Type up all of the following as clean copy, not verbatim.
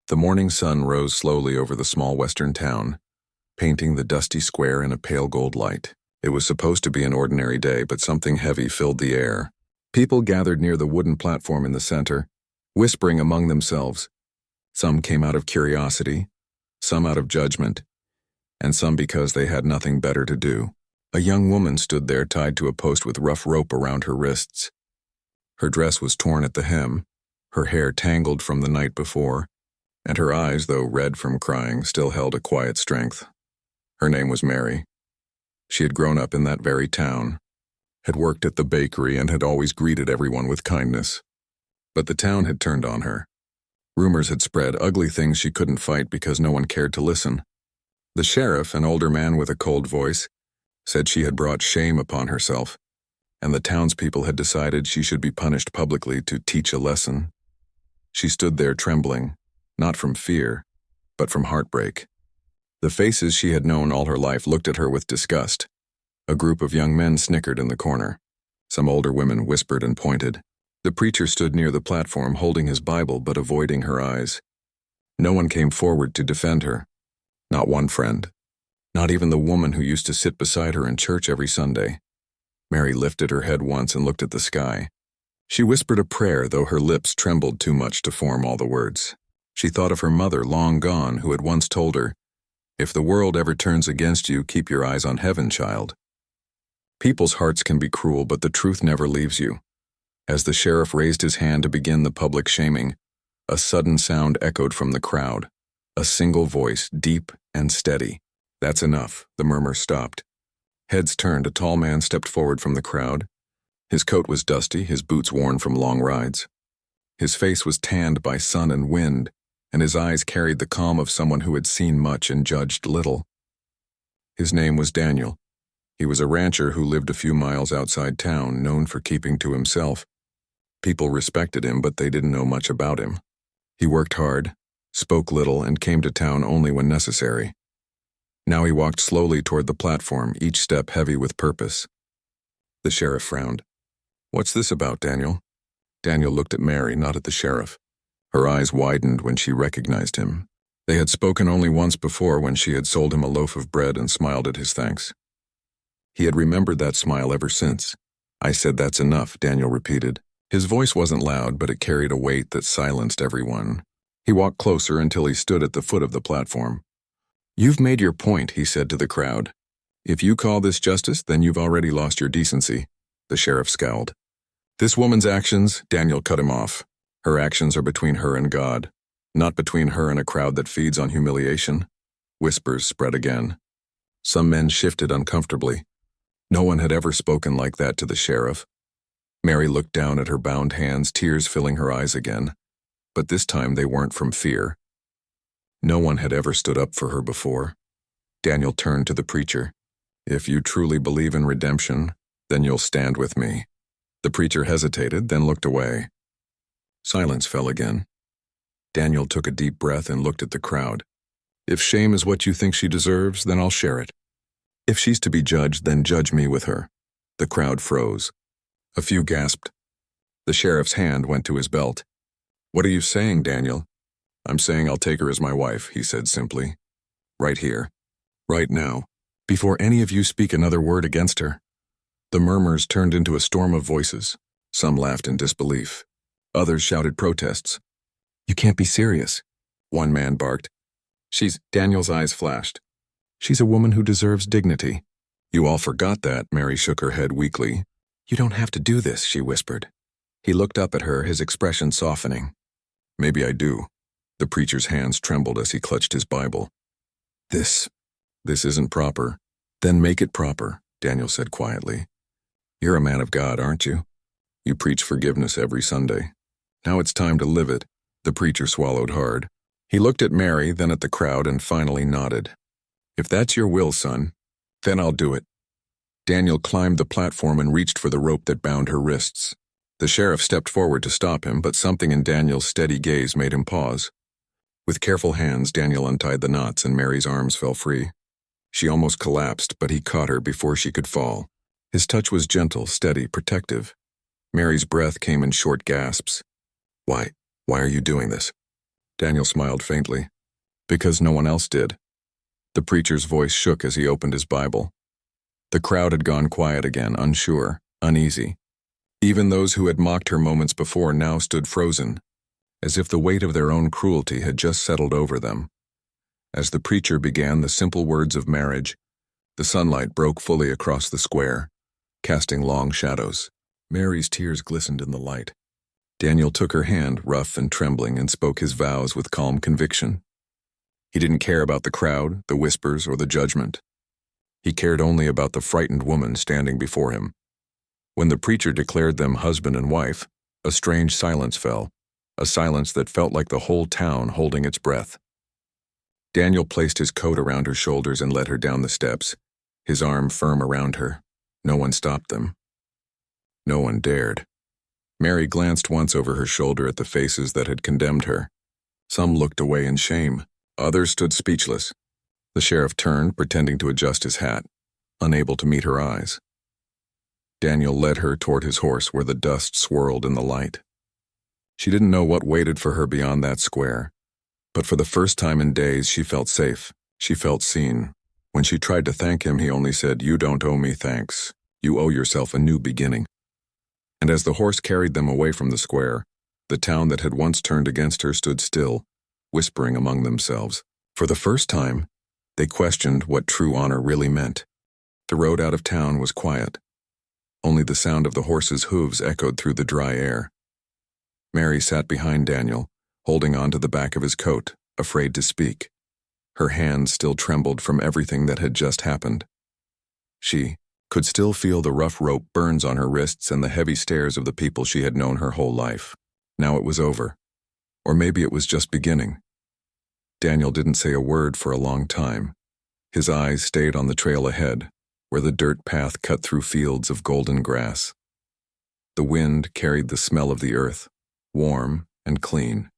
The morning sun rose slowly over the small western town, painting the dusty square in a pale gold light. It was supposed to be an ordinary day, but something heavy filled the air. People gathered near the wooden platform in the center, whispering among themselves. Some came out of curiosity, some out of judgment, and some because they had nothing better to do. A young woman stood there tied to a post with rough rope around her wrists. Her dress was torn at the hem, her hair tangled from the night before, and her eyes, though red from crying, still held a quiet strength. Her name was Mary. She had grown up in that very town, had worked at the bakery, and had always greeted everyone with kindness. But the town had turned on her. Rumors had spread, ugly things she couldn't fight because no one cared to listen. The sheriff, an older man with a cold voice, said she had brought shame upon herself, and the townspeople had decided she should be punished publicly to teach a lesson. She stood there trembling, not from fear, but from heartbreak. The faces she had known all her life looked at her with disgust. A group of young men snickered in the corner. Some older women whispered and pointed. The preacher stood near the platform holding his Bible but avoiding her eyes. No one came forward to defend her. Not one friend. Not even the woman who used to sit beside her in church every Sunday. Mary lifted her head once and looked at the sky. She whispered a prayer, though her lips trembled too much to form all the words. She thought of her mother, long gone, who had once told her, "If the world ever turns against you, keep your eyes on heaven, child." People's hearts can be cruel, but the truth never leaves you. As the sheriff raised his hand to begin the public shaming, a sudden sound echoed from the crowd. A single voice, deep and steady. "That's enough." The murmur stopped. Heads turned. A tall man stepped forward from the crowd. His coat was dusty, his boots worn from long rides. His face was tanned by sun and wind, and his eyes carried the calm of someone who had seen much and judged little. His name was Daniel. He was a rancher who lived a few miles outside town, known for keeping to himself. People respected him, but they didn't know much about him. He worked hard, spoke little, and came to town only when necessary. Now he walked slowly toward the platform, each step heavy with purpose. The sheriff frowned. "What's this about, Daniel?" Daniel looked at Mary, not at the sheriff. Her eyes widened when she recognized him. They had spoken only once before, when she had sold him a loaf of bread and smiled at his thanks. He had remembered that smile ever since. "I said that's enough," Daniel repeated. His voice wasn't loud, but it carried a weight that silenced everyone. He walked closer until he stood at the foot of the platform. "You've made your point," he said to the crowd. "If you call this justice, then you've already lost your decency." The sheriff scowled. "This woman's actions," Daniel cut him off. "Her actions are between her and God, not between her and a crowd that feeds on humiliation." Whispers spread again. Some men shifted uncomfortably. No one had ever spoken like that to the sheriff. Mary looked down at her bound hands, tears filling her eyes again. But this time they weren't from fear. No one had ever stood up for her before. Daniel turned to the preacher. "If you truly believe in redemption, then you'll stand with me." The preacher hesitated, then looked away. Silence fell again. Daniel took a deep breath and looked at the crowd. "If shame is what you think she deserves, then I'll share it. If she's to be judged, then judge me with her." The crowd froze. A few gasped. The sheriff's hand went to his belt. "What are you saying, Daniel?" "I'm saying I'll take her as my wife," he said simply. "Right here. Right now. Before any of you speak another word against her." The murmurs turned into a storm of voices. Some laughed in disbelief. Others shouted protests. "You can't be serious," one man barked. Daniel's eyes flashed. "She's a woman who deserves dignity." "You all forgot that," Mary shook her head weakly. "You don't have to do this," she whispered. He looked up at her, his expression softening. "Maybe I do." The preacher's hands trembled as he clutched his Bible. This isn't proper." "Then make it proper," Daniel said quietly. "You're a man of God, aren't you? You preach forgiveness every Sunday. Now it's time to live it." The preacher swallowed hard. He looked at Mary, then at the crowd, and finally nodded. "If that's your will, son, then I'll do it." Daniel climbed the platform and reached for the rope that bound her wrists. The sheriff stepped forward to stop him, but something in Daniel's steady gaze made him pause. With careful hands, Daniel untied the knots and Mary's arms fell free. She almost collapsed, but he caught her before she could fall. His touch was gentle, steady, protective. Mary's breath came in short gasps. Why are you doing this?" Daniel smiled faintly. Because no one else did. The preacher's voice shook as he opened his Bible. The crowd had gone quiet again, unsure, uneasy. Even those who had mocked her moments before now stood frozen, as if the weight of their own cruelty had just settled over them. As the preacher began the simple words of marriage, the sunlight broke fully across the square, casting long shadows. Mary's tears glistened in the light. Daniel took her hand, rough and trembling, and spoke his vows with calm conviction. He didn't care about the crowd, the whispers, or the judgment. He cared only about the frightened woman standing before him. When the preacher declared them husband and wife, a strange silence fell, a silence that felt like the whole town holding its breath. Daniel placed his coat around her shoulders and led her down the steps, his arm firm around her. No one stopped them. No one dared. Mary glanced once over her shoulder at the faces that had condemned her. Some looked away in shame. Others stood speechless. The sheriff turned, pretending to adjust his hat, unable to meet her eyes. Daniel led her toward his horse where the dust swirled in the light. She didn't know what waited for her beyond that square, but for the first time in days she felt safe. She felt seen. When she tried to thank him, he only said, "You don't owe me thanks. You owe yourself a new beginning." And as the horse carried them away from the square, the town that had once turned against her stood still, whispering among themselves. For the first time, they questioned what true honor really meant. The road out of town was quiet. Only the sound of the horse's hooves echoed through the dry air. Mary sat behind Daniel, holding on to the back of his coat, afraid to speak. Her hands still trembled from everything that had just happened. She could still feel the rough rope burns on her wrists and the heavy stares of the people she had known her whole life. Now it was over. Or maybe it was just beginning. Daniel didn't say a word for a long time. His eyes stayed on the trail ahead, where the dirt path cut through fields of golden grass. The wind carried the smell of the earth, warm and clean.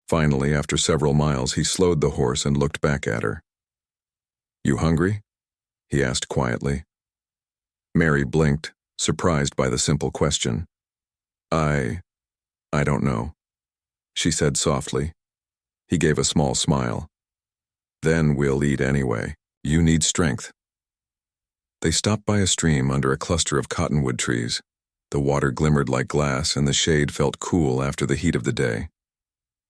Finally, after several miles, he slowed the horse and looked back at her. "You hungry?" he asked quietly. Mary blinked, surprised by the simple question. I don't know," she said softly. He gave a small smile. "Then we'll eat anyway. You need strength." They stopped by a stream under a cluster of cottonwood trees. The water glimmered like glass and the shade felt cool after the heat of the day.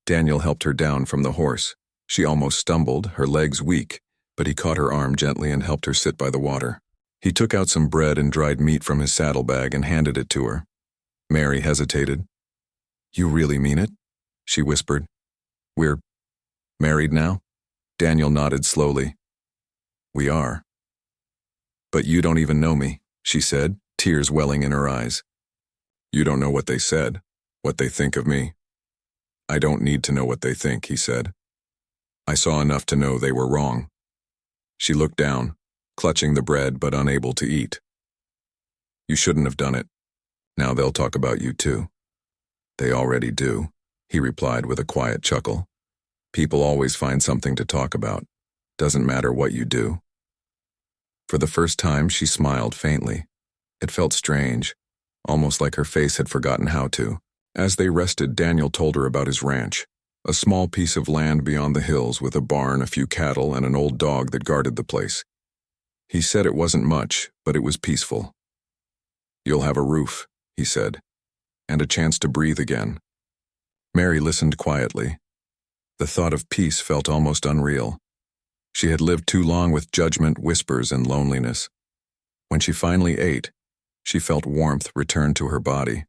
Daniel helped her down from the horse. She almost stumbled, her legs weak, but he caught her arm gently and helped her sit by the water. He took out some bread and dried meat from his saddlebag and handed it to her. Mary hesitated. "You really mean it?" she whispered. "We're married now?" Daniel nodded slowly. "We are." "But you don't even know me," she said, tears welling in her eyes. "You don't know what they said, what they think of me." "I don't need to know what they think," he said. "I saw enough to know they were wrong." She looked down, clutching the bread but unable to eat. "You shouldn't have done it. Now they'll talk about you too." "They already do," he replied with a quiet chuckle. "People always find something to talk about. Doesn't matter what you do." For the first time, she smiled faintly. It felt strange, almost like her face had forgotten how to. As they rested, Daniel told her about his ranch, a small piece of land beyond the hills with a barn, a few cattle, and an old dog that guarded the place. He said it wasn't much, but it was peaceful. "You'll have a roof," he said, "and a chance to breathe again." Mary listened quietly. The thought of peace felt almost unreal. She had lived too long with judgment, whispers, and loneliness. When she finally ate, she felt warmth return to her body.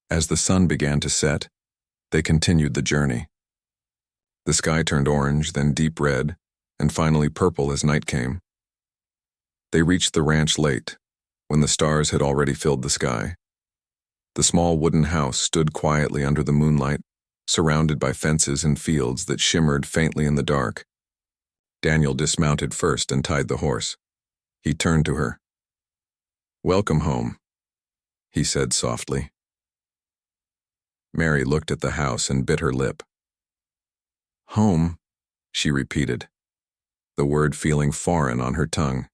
As the sun began to set, they continued the journey. The sky turned orange, then deep red, and finally purple as night came. They reached the ranch late, when the stars had already filled the sky. The small wooden house stood quietly under the moonlight, surrounded by fences and fields that shimmered faintly in the dark. Daniel dismounted first and tied the horse. He turned to her. "Welcome home," he said softly. Mary looked at the house and bit her lip. "Home," she repeated, the word feeling foreign on her tongue.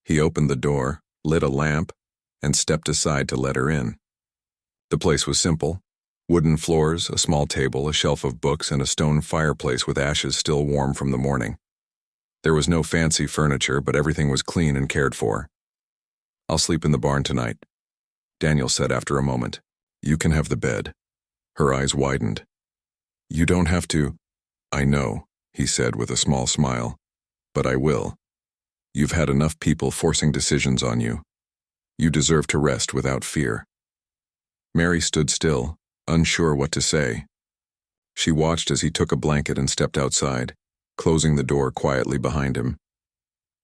He opened the door, lit a lamp, and stepped aside to let her in. The place was simple. Wooden floors, a small table, a shelf of books, and a stone fireplace with ashes still warm from the morning. There was no fancy furniture, but everything was clean and cared for. "I'll sleep in the barn tonight," Daniel said after a moment. "You can have the bed." Her eyes widened. "You don't have to." "I know," he said with a small smile. "But I will. You've had enough people forcing decisions on you. You deserve to rest without fear." Mary stood still, unsure what to say. She watched as he took a blanket and stepped outside, closing the door quietly behind him.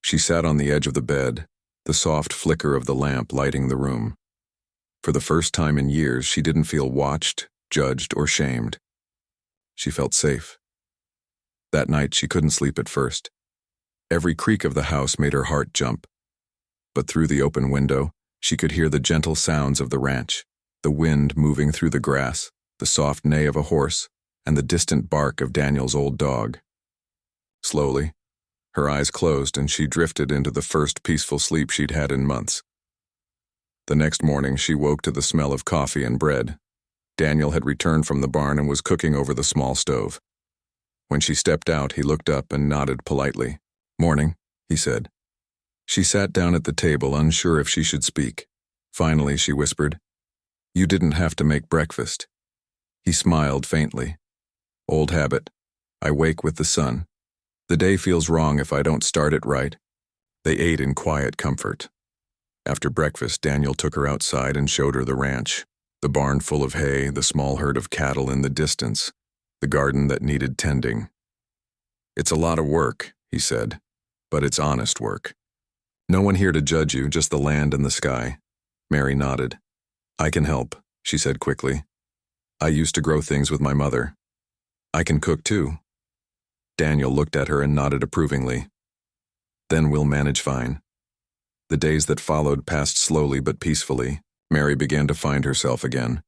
She sat on the edge of the bed, the soft flicker of the lamp lighting the room. For the first time in years, she didn't feel watched, judged, or shamed. She felt safe. That night, she couldn't sleep at first. Every creak of the house made her heart jump. But through the open window, she could hear the gentle sounds of the ranch, the wind moving through the grass, the soft neigh of a horse, and the distant bark of Daniel's old dog. Slowly, her eyes closed and she drifted into the first peaceful sleep she'd had in months. The next morning, she woke to the smell of coffee and bread. Daniel had returned from the barn and was cooking over the small stove. When she stepped out, he looked up and nodded politely. "Morning," he said. She sat down at the table, unsure if she should speak. Finally, she whispered, "You didn't have to make breakfast." He smiled faintly. "Old habit. I wake with the sun. The day feels wrong if I don't start it right." They ate in quiet comfort. After breakfast, Daniel took her outside and showed her the ranch, the barn full of hay, the small herd of cattle in the distance, the garden that needed tending. "It's a lot of work," he said, "but it's honest work. No one here to judge you, just the land and the sky." Mary nodded. "I can help," she said quickly. "I used to grow things with my mother. I can cook too." Daniel looked at her and nodded approvingly. "Then we'll manage fine." The days that followed passed slowly but peacefully. Mary began to find herself again.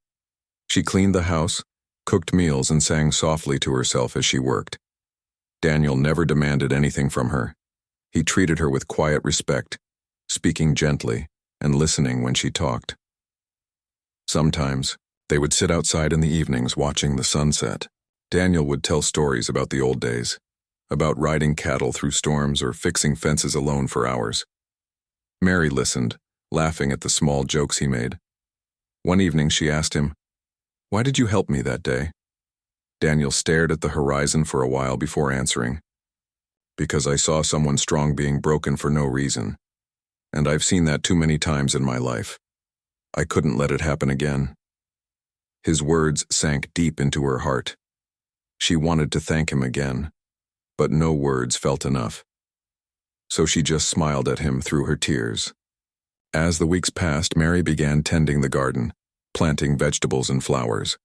She cleaned the house, cooked meals, and sang softly to herself as she worked. Daniel never demanded anything from her. He treated her with quiet respect, speaking gently and listening when she talked. Sometimes, they would sit outside in the evenings watching the sunset. Daniel would tell stories about the old days, about riding cattle through storms or fixing fences alone for hours. Mary listened, laughing at the small jokes he made. One evening she asked him, "Why did you help me that day?" Daniel stared at the horizon for a while before answering. "Because I saw someone strong being broken for no reason. And I've seen that too many times in my life. I couldn't let it happen again." His words sank deep into her heart. She wanted to thank him again, but no words felt enough. So she just smiled at him through her tears. As the weeks passed, Mary began tending the garden, planting vegetables and flowers.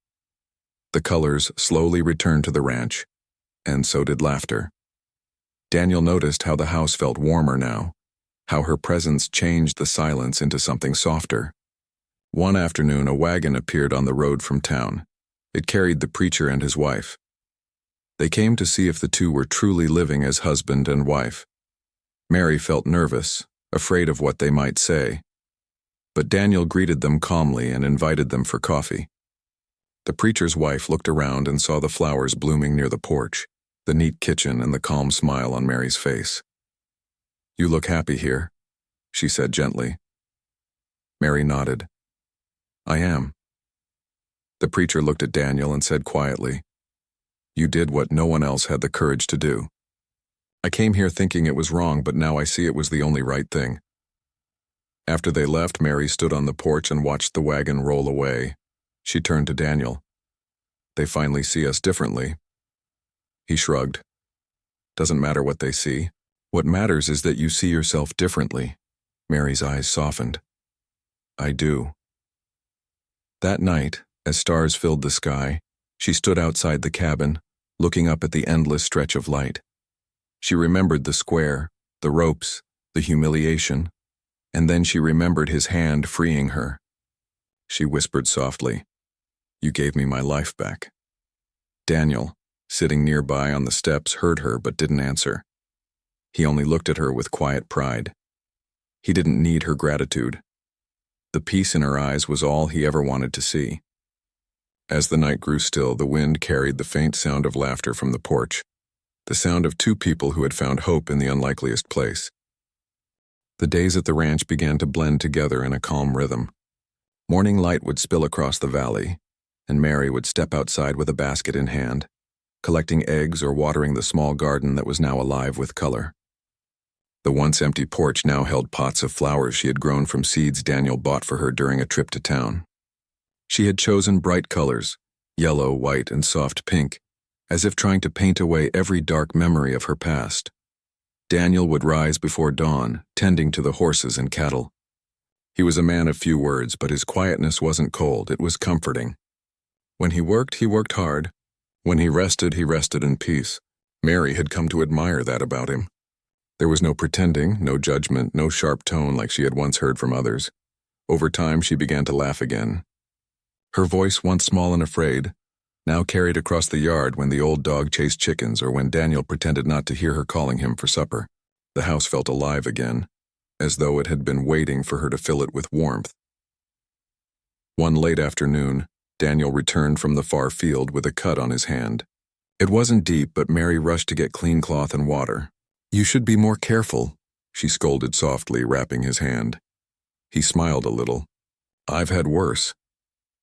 The colors slowly returned to the ranch, and so did laughter. Daniel noticed how the house felt warmer now, how her presence changed the silence into something softer. One afternoon, a wagon appeared on the road from town. It carried the preacher and his wife. They came to see if the two were truly living as husband and wife. Mary felt nervous, afraid of what they might say. But Daniel greeted them calmly and invited them for coffee. The preacher's wife looked around and saw the flowers blooming near the porch, the neat kitchen, and the calm smile on Mary's face. "You look happy here," she said gently. Mary nodded. "I am." The preacher looked at Daniel and said quietly, "You did what no one else had the courage to do. I came here thinking it was wrong, but now I see it was the only right thing." After they left, Mary stood on the porch and watched the wagon roll away. She turned to Daniel. "They finally see us differently." He shrugged. "Doesn't matter what they see. What matters is that you see yourself differently." Mary's eyes softened. "I do." That night, as stars filled the sky, she stood outside the cabin, looking up at the endless stretch of light. She remembered the square, the ropes, the humiliation, and then she remembered his hand freeing her. She whispered softly, "You gave me my life back." Daniel, sitting nearby on the steps, heard her but didn't answer. He only looked at her with quiet pride. He didn't need her gratitude. The peace in her eyes was all he ever wanted to see. As the night grew still, the wind carried the faint sound of laughter from the porch, the sound of two people who had found hope in the unlikeliest place. The days at the ranch began to blend together in a calm rhythm. Morning light would spill across the valley, and Mary would step outside with a basket in hand, collecting eggs or watering the small garden that was now alive with color. The once empty porch now held pots of flowers she had grown from seeds Daniel bought for her during a trip to town. She had chosen bright colors, yellow, white, and soft pink, as if trying to paint away every dark memory of her past. Daniel would rise before dawn, tending to the horses and cattle. He was a man of few words, but his quietness wasn't cold, it was comforting. When he worked hard. When he rested in peace. Mary had come to admire that about him. There was no pretending, no judgment, no sharp tone like she had once heard from others. Over time, she began to laugh again. Her voice, once small and afraid, now carried across the yard when the old dog chased chickens or when Daniel pretended not to hear her calling him for supper. The house felt alive again, as though it had been waiting for her to fill it with warmth. One late afternoon, Daniel returned from the far field with a cut on his hand. It wasn't deep, but Mary rushed to get clean cloth and water. "You should be more careful," she scolded softly, wrapping his hand. He smiled a little. "I've had worse."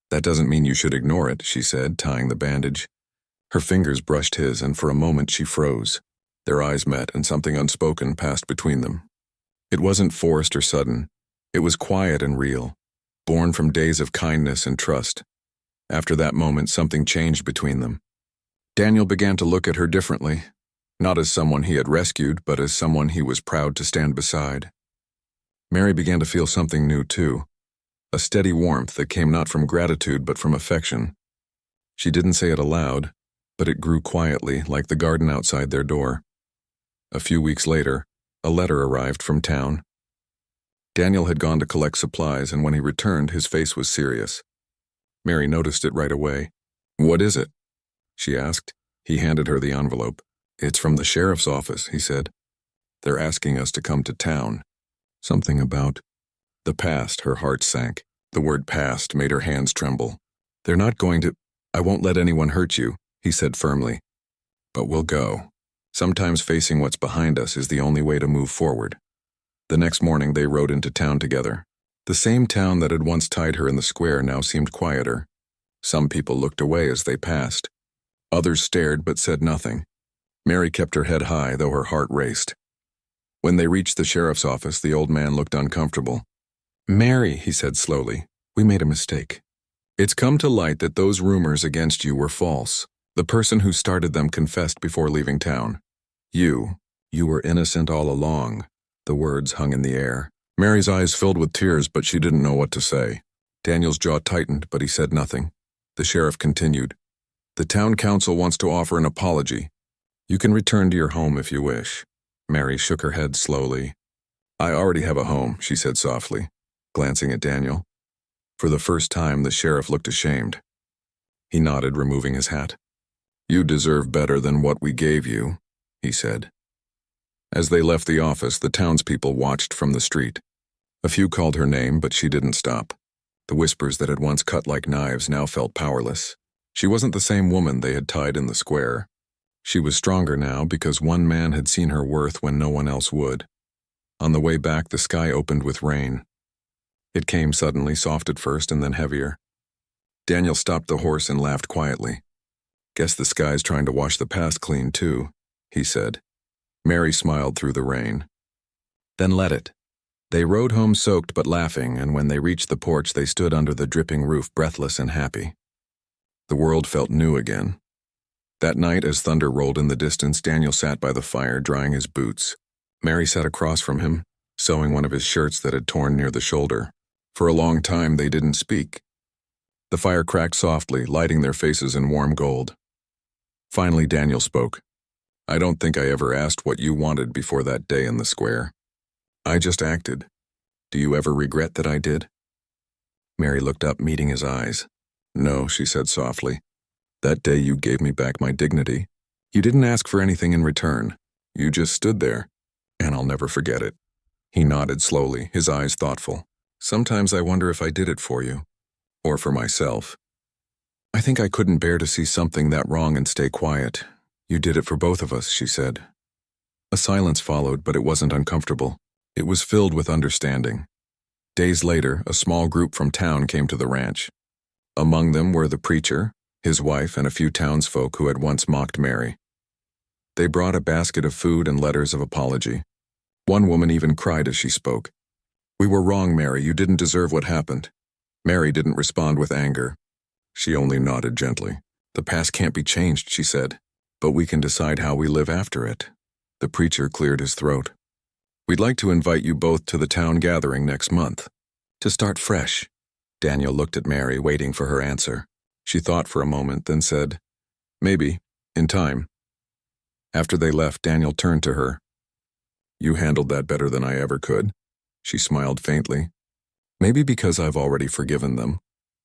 "That doesn't mean you should ignore it," she said, tying the bandage. Her fingers brushed his, and for a moment she froze. Their eyes met, and something unspoken passed between them. It wasn't forced or sudden. It was quiet and real, born from days of kindness and trust. After that moment, something changed between them. Daniel began to look at her differently, not as someone he had rescued, but as someone he was proud to stand beside. Mary began to feel something new, too. A steady warmth that came not from gratitude but from affection. She didn't say it aloud, but it grew quietly, like the garden outside their door. A few weeks later, a letter arrived from town. Daniel had gone to collect supplies, and when he returned, his face was serious. Mary noticed it right away. "What is it?" she asked. He handed her the envelope. "It's from the sheriff's office," he said. "They're asking us to come to town." Something about the past. Her heart sank. The word past made her hands tremble. "They're not going to— I won't let anyone hurt you," he said firmly. "But we'll go. Sometimes facing what's behind us is the only way to move forward." The next morning they rode into town together. The same town that had once tied her in the square now seemed quieter. Some people looked away as they passed. Others stared but said nothing. Mary kept her head high, though her heart raced. When they reached the sheriff's office, the old man looked uncomfortable. "Mary," he said slowly, "we made a mistake. It's come to light that those rumors against you were false. The person who started them confessed before leaving town. You were innocent all along." The words hung in the air. Mary's eyes filled with tears, but she didn't know what to say. Daniel's jaw tightened, but he said nothing. The sheriff continued. "The town council wants to offer an apology. You can return to your home if you wish." Mary shook her head slowly. "I already have a home," she said softly, glancing at Daniel. For the first time, the sheriff looked ashamed. He nodded, removing his hat. "You deserve better than what we gave you," he said. As they left the office, the townspeople watched from the street. A few called her name, but she didn't stop. The whispers that had once cut like knives now felt powerless. She wasn't the same woman they had tied in the square. She was stronger now because one man had seen her worth when no one else would. On the way back, the sky opened with rain. It came suddenly, soft at first and then heavier. Daniel stopped the horse and laughed quietly. "Guess the sky's trying to wash the past clean too," he said. Mary smiled through the rain. "Then let it." They rode home soaked but laughing, and when they reached the porch they stood under the dripping roof breathless and happy. The world felt new again. That night, as thunder rolled in the distance, Daniel sat by the fire, drying his boots. Mary sat across from him, sewing one of his shirts that had torn near the shoulder. For a long time they didn't speak. The fire cracked softly, lighting their faces in warm gold. Finally Daniel spoke. "I don't think I ever asked what you wanted before that day in the square. I just acted. Do you ever regret that I did?" Mary looked up, meeting his eyes. "No," she said softly. "That day you gave me back my dignity. You didn't ask for anything in return. You just stood there, and I'll never forget it." He nodded slowly, his eyes thoughtful. "Sometimes I wonder if I did it for you, or for myself." I think I couldn't bear to see something that wrong and stay quiet. You did it for both of us, she said. A silence followed, but it wasn't uncomfortable. It was filled with understanding. Days later, a small group from town came to the ranch. Among them were the preacher, his wife, and a few townsfolk who had once mocked Mary. They brought a basket of food and letters of apology. One woman even cried as she spoke. "We were wrong, Mary. You didn't deserve what happened." Mary didn't respond with anger. She only nodded gently. "The past can't be changed," she said, "but we can decide how we live after it." The preacher cleared his throat. "We'd like to invite you both to the town gathering next month. To start fresh." Daniel looked at Mary, waiting for her answer. She thought for a moment, then said, "Maybe, in time." After they left, Daniel turned to her. "You handled that better than I ever could." She smiled faintly. "Maybe because I've already forgiven them."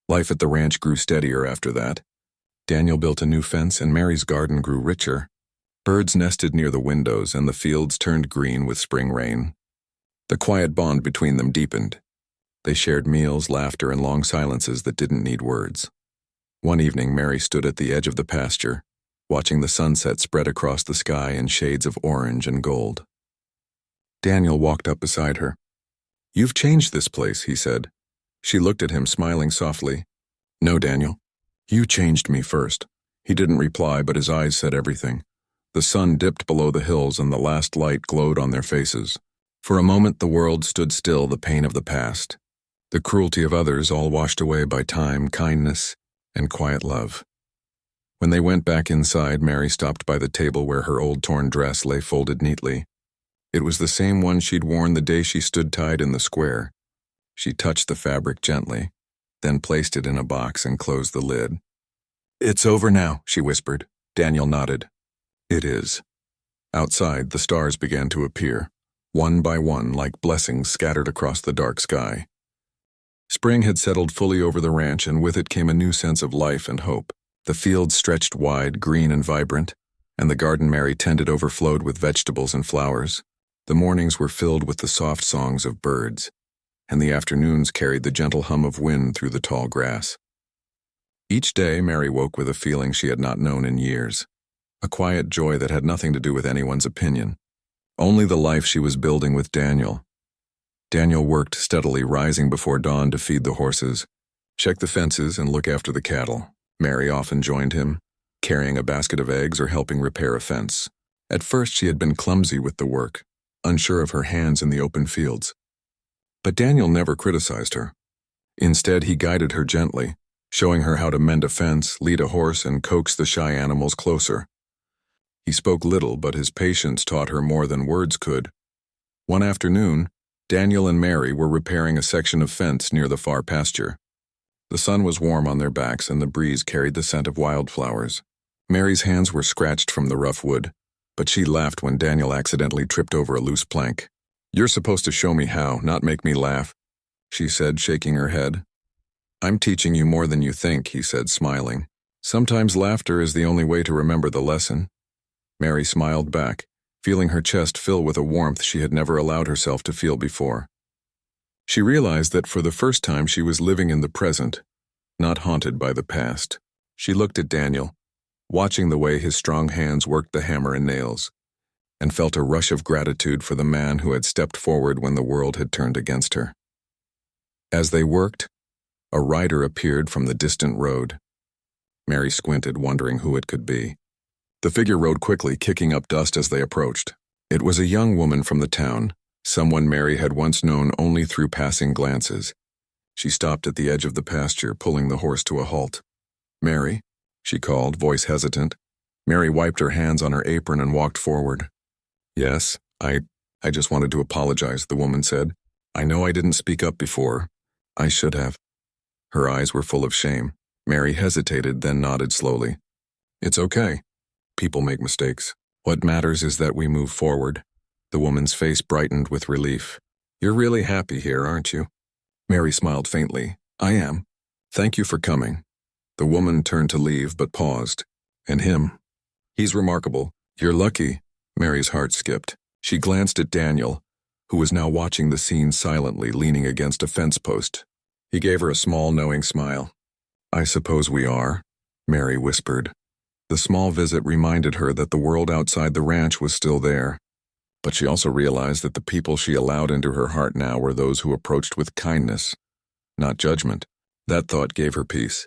Life at the ranch grew steadier after that. Daniel built a new fence and Mary's garden grew richer. Birds nested near the windows and the fields turned green with spring rain. The quiet bond between them deepened. They shared meals, laughter, and long silences that didn't need words. One evening, Mary stood at the edge of the pasture, watching the sunset spread across the sky in shades of orange and gold. Daniel walked up beside her. "You've changed this place," he said. She looked at him, smiling softly. "No, Daniel. You changed me first." He didn't reply, but his eyes said everything. The sun dipped below the hills and the last light glowed on their faces. For a moment the world stood still, the pain of the past. The cruelty of others all washed away by time, kindness, and quiet love. When they went back inside, Mary stopped by the table where her old torn dress lay folded neatly. It was the same one she'd worn the day she stood tied in the square. She touched the fabric gently, then placed it in a box and closed the lid. "It's over now," she whispered. Daniel nodded. "It is." Outside, the stars began to appear, one by one like blessings scattered across the dark sky. Spring had settled fully over the ranch, and with it came a new sense of life and hope. The fields stretched wide, green and vibrant, and the garden Mary tended overflowed with vegetables and flowers. The mornings were filled with the soft songs of birds, and the afternoons carried the gentle hum of wind through the tall grass. Each day, Mary woke with a feeling she had not known in years, a quiet joy that had nothing to do with anyone's opinion, only the life she was building with Daniel. Daniel worked steadily, rising before dawn to feed the horses, check the fences, and look after the cattle. Mary often joined him, carrying a basket of eggs or helping repair a fence. At first she had been clumsy with the work, unsure of her hands in the open fields. But Daniel never criticized her. Instead, he guided her gently, showing her how to mend a fence, lead a horse, and coax the shy animals closer. He spoke little, but his patience taught her more than words could. One afternoon, Daniel and Mary were repairing a section of fence near the far pasture. The sun was warm on their backs and the breeze carried the scent of wildflowers. Mary's hands were scratched from the rough wood, but she laughed when Daniel accidentally tripped over a loose plank. "You're supposed to show me how, not make me laugh," she said, shaking her head. "I'm teaching you more than you think," he said, smiling. "Sometimes laughter is the only way to remember the lesson." Mary smiled back, feeling her chest fill with a warmth she had never allowed herself to feel before. She realized that for the first time she was living in the present, not haunted by the past. She looked at Daniel, watching the way his strong hands worked the hammer and nails, and felt a rush of gratitude for the man who had stepped forward when the world had turned against her. As they worked, a rider appeared from the distant road. Mary squinted, wondering who it could be. The figure rode quickly, kicking up dust as they approached. It was a young woman from the town, someone Mary had once known only through passing glances. She stopped at the edge of the pasture, pulling the horse to a halt. "Mary," she called, voice hesitant. Mary wiped her hands on her apron and walked forward. "Yes, I just wanted to apologize," the woman said. "I know I didn't speak up before. I should have." Her eyes were full of shame. Mary hesitated, then nodded slowly. "It's okay. People make mistakes. What matters is that we move forward." The woman's face brightened with relief. "You're really happy here, aren't you?" Mary smiled faintly. "I am. Thank you for coming." The woman turned to leave, but paused. "And him? He's remarkable. You're lucky." Mary's heart skipped. She glanced at Daniel, who was now watching the scene silently, leaning against a fence post. He gave her a small, knowing smile. "I suppose we are." Mary whispered. The small visit reminded her that the world outside the ranch was still there. But she also realized that the people she allowed into her heart now were those who approached with kindness, not judgment. That thought gave her peace.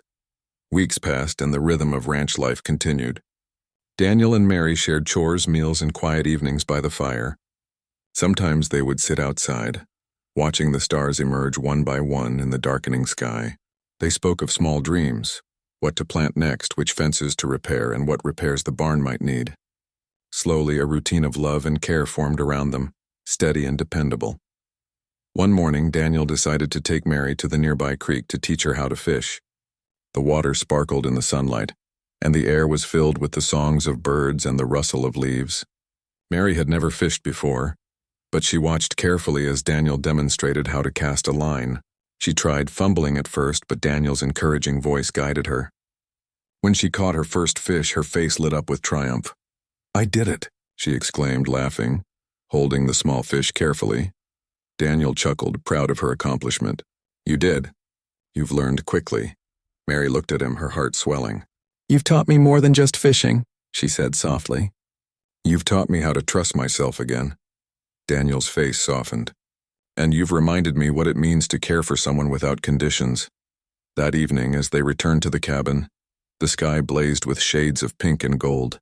Weeks passed and the rhythm of ranch life continued. Daniel and Mary shared chores, meals, and quiet evenings by the fire. Sometimes they would sit outside, watching the stars emerge one by one in the darkening sky. They spoke of small dreams, what to plant next, which fences to repair, and what repairs the barn might need. Slowly, a routine of love and care formed around them, steady and dependable. One morning, Daniel decided to take Mary to the nearby creek to teach her how to fish. The water sparkled in the sunlight, and the air was filled with the songs of birds and the rustle of leaves. Mary had never fished before, but she watched carefully as Daniel demonstrated how to cast a line. She tried, fumbling at first, but Daniel's encouraging voice guided her. When she caught her first fish, her face lit up with triumph. "I did it," she exclaimed, laughing, holding the small fish carefully. Daniel chuckled, proud of her accomplishment. "You did. You've learned quickly." Mary looked at him, her heart swelling. "You've taught me more than just fishing," she said softly. "You've taught me how to trust myself again." Daniel's face softened. "And you've reminded me what it means to care for someone without conditions." That evening, as they returned to the cabin, the sky blazed with shades of pink and gold.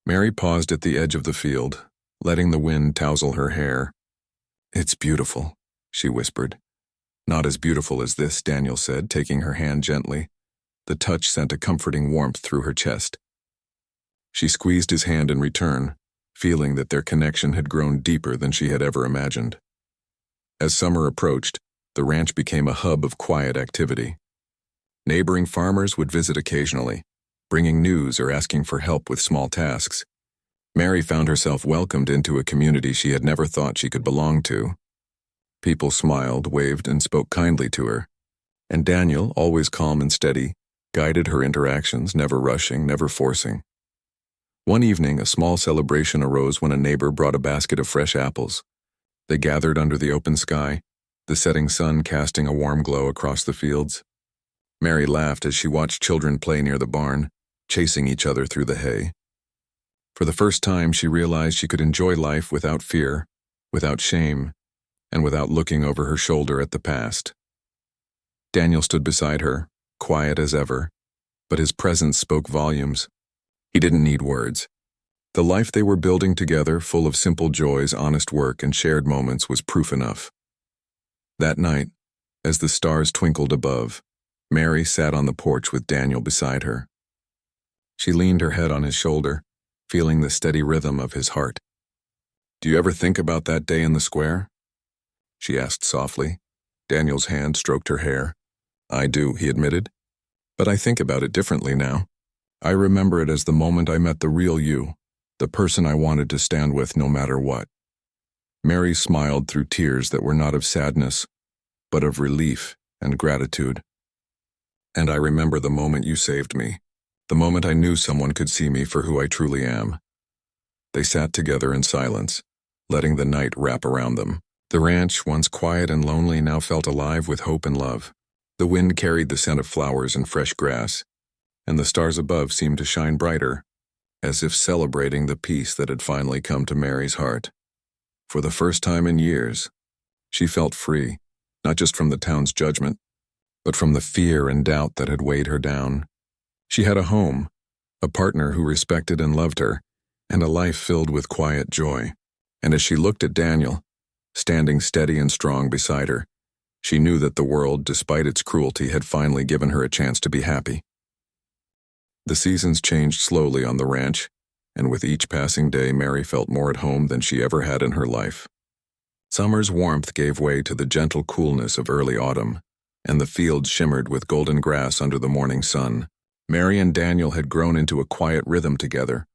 Mary paused at the edge of the field, letting the wind tousle her hair. "It's beautiful," she whispered. "Not as beautiful as this," Daniel said, taking her hand gently. The touch sent a comforting warmth through her chest. She squeezed his hand in return, feeling that their connection had grown deeper than she had ever imagined. As summer approached, the ranch became a hub of quiet activity. Neighboring farmers would visit occasionally, bringing news or asking for help with small tasks. Mary found herself welcomed into a community she had never thought she could belong to. People smiled, waved, and spoke kindly to her. And Daniel, always calm and steady, guided her interactions, never rushing, never forcing. One evening, a small celebration arose when a neighbor brought a basket of fresh apples. They gathered under the open sky, the setting sun casting a warm glow across the fields. Mary laughed as she watched children play near the barn, chasing each other through the hay. For the first time, she realized she could enjoy life without fear, without shame, and without looking over her shoulder at the past. Daniel stood beside her, quiet as ever, but his presence spoke volumes. He didn't need words. The life they were building together, full of simple joys, honest work, and shared moments, was proof enough. That night, as the stars twinkled above, Mary sat on the porch with Daniel beside her. She leaned her head on his shoulder, feeling the steady rhythm of his heart. "Do you ever think about that day in the square?" she asked softly. Daniel's hand stroked her hair. "I do," he admitted. "But I think about it differently now. I remember it as the moment I met the real you, the person I wanted to stand with no matter what." Mary smiled through tears that were not of sadness, but of relief and gratitude. "And I remember the moment you saved me, the moment I knew someone could see me for who I truly am." They sat together in silence, letting the night wrap around them. The ranch, once quiet and lonely, now felt alive with hope and love. The wind carried the scent of flowers and fresh grass, and the stars above seemed to shine brighter, as if celebrating the peace that had finally come to Mary's heart. For the first time in years, she felt free, not just from the town's judgment, but from the fear and doubt that had weighed her down. She had a home, a partner who respected and loved her, and a life filled with quiet joy. And as she looked at Daniel, standing steady and strong beside her, she knew that the world, despite its cruelty, had finally given her a chance to be happy. The seasons changed slowly on the ranch, and with each passing day, Mary felt more at home than she ever had in her life. Summer's warmth gave way to the gentle coolness of early autumn, and the fields shimmered with golden grass under the morning sun. Mary and Daniel had grown into a quiet rhythm together,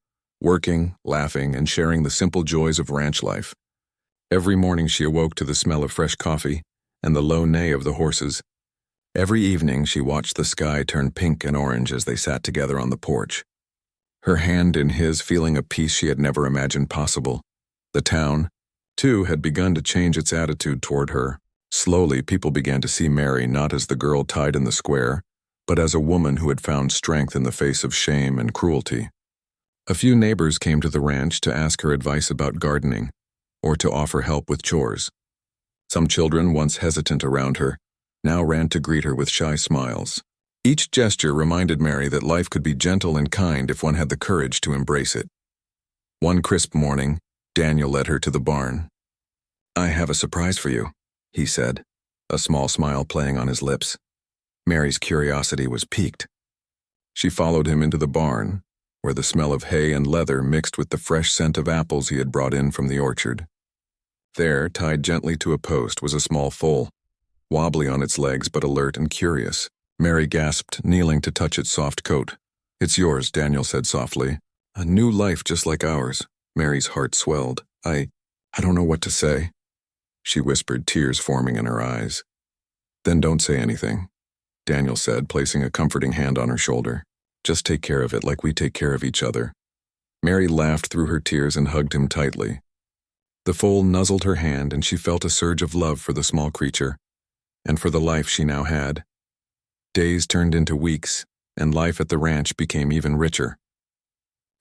working, laughing, and sharing the simple joys of ranch life. Every morning she awoke to the smell of fresh coffee and the low neigh of the horses. Every evening she watched the sky turn pink and orange as they sat together on the porch. Her hand in his, feeling a peace she had never imagined possible. The town, too, had begun to change its attitude toward her. Slowly, people began to see Mary not as the girl tied in the square, but as a woman who had found strength in the face of shame and cruelty. A few neighbors came to the ranch to ask her advice about gardening or to offer help with chores. Some children, once hesitant around her, now ran to greet her with shy smiles. Each gesture reminded Mary that life could be gentle and kind if one had the courage to embrace it. One crisp morning, Daniel led her to the barn. "I have a surprise for you," he said, a small smile playing on his lips. Mary's curiosity was piqued. She followed him into the barn, where the smell of hay and leather mixed with the fresh scent of apples he had brought in from the orchard. There, tied gently to a post, was a small foal, wobbly on its legs but alert and curious. Mary gasped, kneeling to touch its soft coat. "It's yours," Daniel said softly. "A new life just like ours." Mary's heart swelled. I don't know what to say," she whispered, tears forming in her eyes. "Then don't say anything," Daniel said, placing a comforting hand on her shoulder. "Just take care of it like we take care of each other." Mary laughed through her tears and hugged him tightly. The foal nuzzled her hand, and she felt a surge of love for the small creature, and for the life she now had. Days turned into weeks, and life at the ranch became even richer.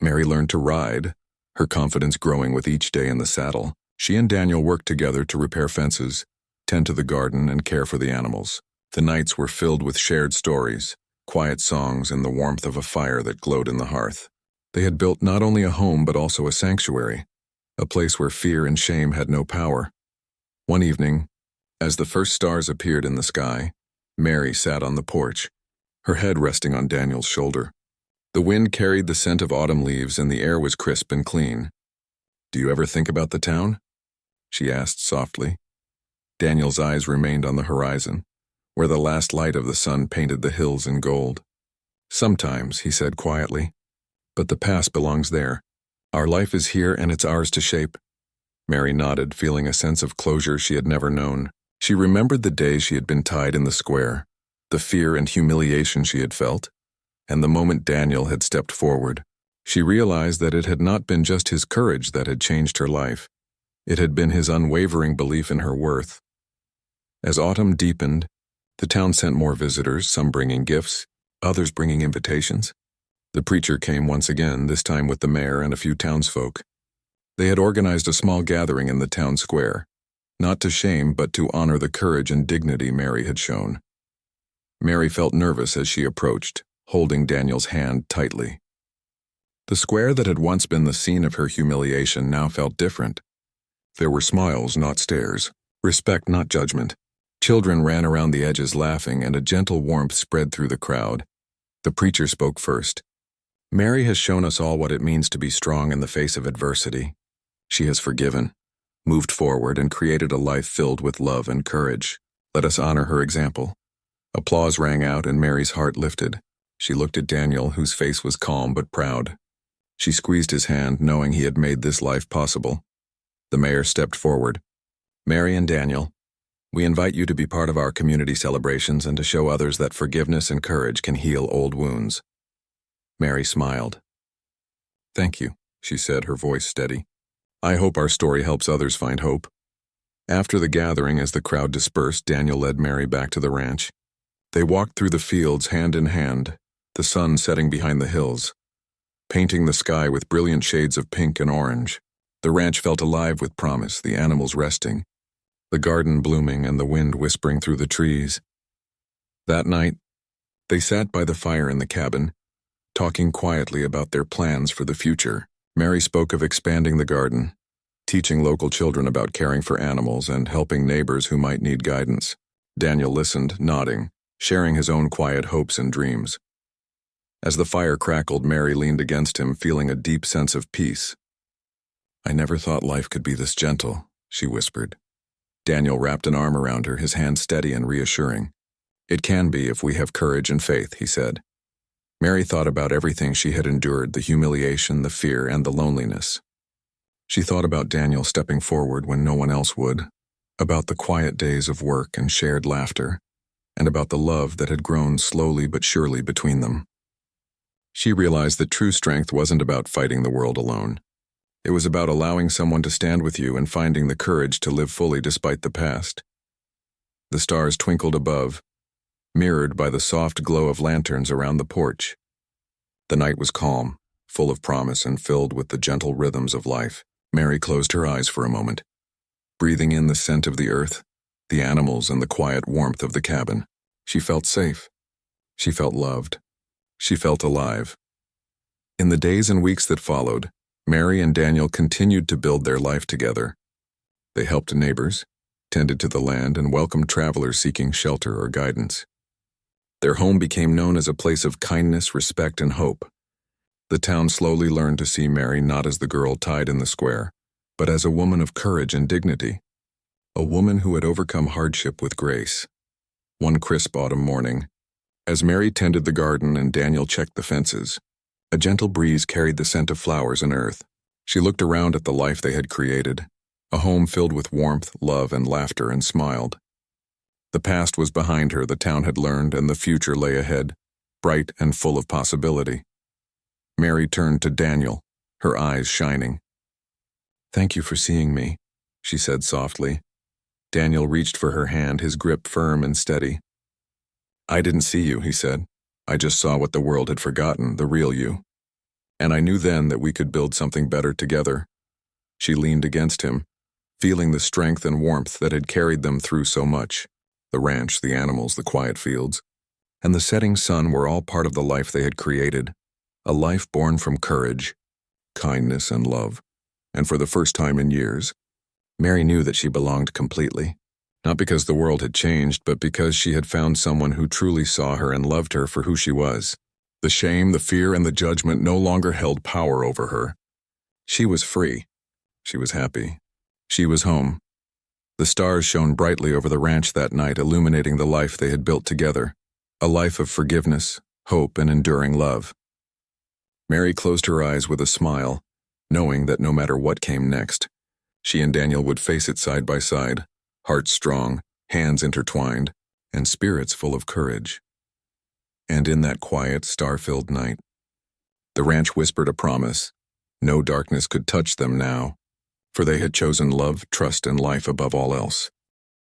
Mary learned to ride, her confidence growing with each day in the saddle. She and Daniel worked together to repair fences, tend to the garden, and care for the animals. The nights were filled with shared stories, quiet songs, and the warmth of a fire that glowed in the hearth. They had built not only a home but also a sanctuary, a place where fear and shame had no power. One evening, as the first stars appeared in the sky, Mary sat on the porch, her head resting on Daniel's shoulder. The wind carried the scent of autumn leaves and the air was crisp and clean. "Do you ever think about the town?" she asked softly. Daniel's eyes remained on the horizon, where the last light of the sun painted the hills in gold. "Sometimes," he said quietly, "but the past belongs there. Our life is here and it's ours to shape." Mary nodded, feeling a sense of closure she had never known. She remembered the day she had been tied in the square, the fear and humiliation she had felt, and the moment Daniel had stepped forward. She realized that it had not been just his courage that had changed her life. It had been his unwavering belief in her worth. As autumn deepened, the town sent more visitors, some bringing gifts, others bringing invitations. The preacher came once again, this time with the mayor and a few townsfolk. They had organized a small gathering in the town square, not to shame but to honor the courage and dignity Mary had shown. Mary felt nervous as she approached, holding Daniel's hand tightly. The square that had once been the scene of her humiliation now felt different. There were smiles, not stares, respect, not judgment. Children ran around the edges laughing, and a gentle warmth spread through the crowd. The preacher spoke first. "Mary has shown us all what it means to be strong in the face of adversity. She has forgiven, moved forward, and created a life filled with love and courage. Let us honor her example." Applause rang out and Mary's heart lifted. She looked at Daniel, whose face was calm but proud. She squeezed his hand, knowing he had made this life possible. The mayor stepped forward. "Mary and Daniel, we invite you to be part of our community celebrations and to show others that forgiveness and courage can heal old wounds." Mary smiled. "Thank you," she said, her voice steady. "I hope our story helps others find hope." After the gathering, as the crowd dispersed, Daniel led Mary back to the ranch. They walked through the fields hand in hand, the sun setting behind the hills, painting the sky with brilliant shades of pink and orange. The ranch felt alive with promise, the animals resting, the garden blooming, and the wind whispering through the trees. That night, they sat by the fire in the cabin, talking quietly about their plans for the future. Mary spoke of expanding the garden, teaching local children about caring for animals, and helping neighbors who might need guidance. Daniel listened, nodding, sharing his own quiet hopes and dreams. As the fire crackled, Mary leaned against him, feeling a deep sense of peace. "I never thought life could be this gentle," she whispered. Daniel wrapped an arm around her, his hand steady and reassuring. "It can be if we have courage and faith," he said. Mary thought about everything she had endured, the humiliation, the fear, and the loneliness. She thought about Daniel stepping forward when no one else would, about the quiet days of work and shared laughter, and about the love that had grown slowly but surely between them. She realized that true strength wasn't about fighting the world alone. It was about allowing someone to stand with you and finding the courage to live fully despite the past. The stars twinkled above, mirrored by the soft glow of lanterns around the porch. The night was calm, full of promise and filled with the gentle rhythms of life. Mary closed her eyes for a moment, breathing in the scent of the earth, the animals, and the quiet warmth of the cabin. She felt safe. She felt loved. She felt alive. In the days and weeks that followed, Mary and Daniel continued to build their life together. They helped neighbors, tended to the land, and welcomed travelers seeking shelter or guidance. Their home became known as a place of kindness, respect, and hope. The town slowly learned to see Mary not as the girl tied in the square, but as a woman of courage and dignity, a woman who had overcome hardship with grace. One crisp autumn morning, as Mary tended the garden and Daniel checked the fences, a gentle breeze carried the scent of flowers and earth. She looked around at the life they had created, a home filled with warmth, love, and laughter, and smiled. The past was behind her, the town had learned, and the future lay ahead, bright and full of possibility. Mary turned to Daniel, her eyes shining. "Thank you for seeing me," she said softly. Daniel reached for her hand, his grip firm and steady. "I didn't see you," he said. "I just saw what the world had forgotten, the real you. And I knew then that we could build something better together." She leaned against him, feeling the strength and warmth that had carried them through so much. The ranch, the animals, the quiet fields, and the setting sun were all part of the life they had created, a life born from courage, kindness, and love. And for the first time in years, Mary knew that she belonged completely, not because the world had changed, but because she had found someone who truly saw her and loved her for who she was. The shame, the fear, and the judgment no longer held power over her. She was free. She was happy. She was home. The stars shone brightly over the ranch that night, illuminating the life they had built together, a life of forgiveness, hope, and enduring love. Mary closed her eyes with a smile, knowing that no matter what came next, she and Daniel would face it side by side, hearts strong, hands intertwined, and spirits full of courage. And in that quiet, star-filled night, the ranch whispered a promise. No darkness could touch them now, for they had chosen love, trust, and life above all else.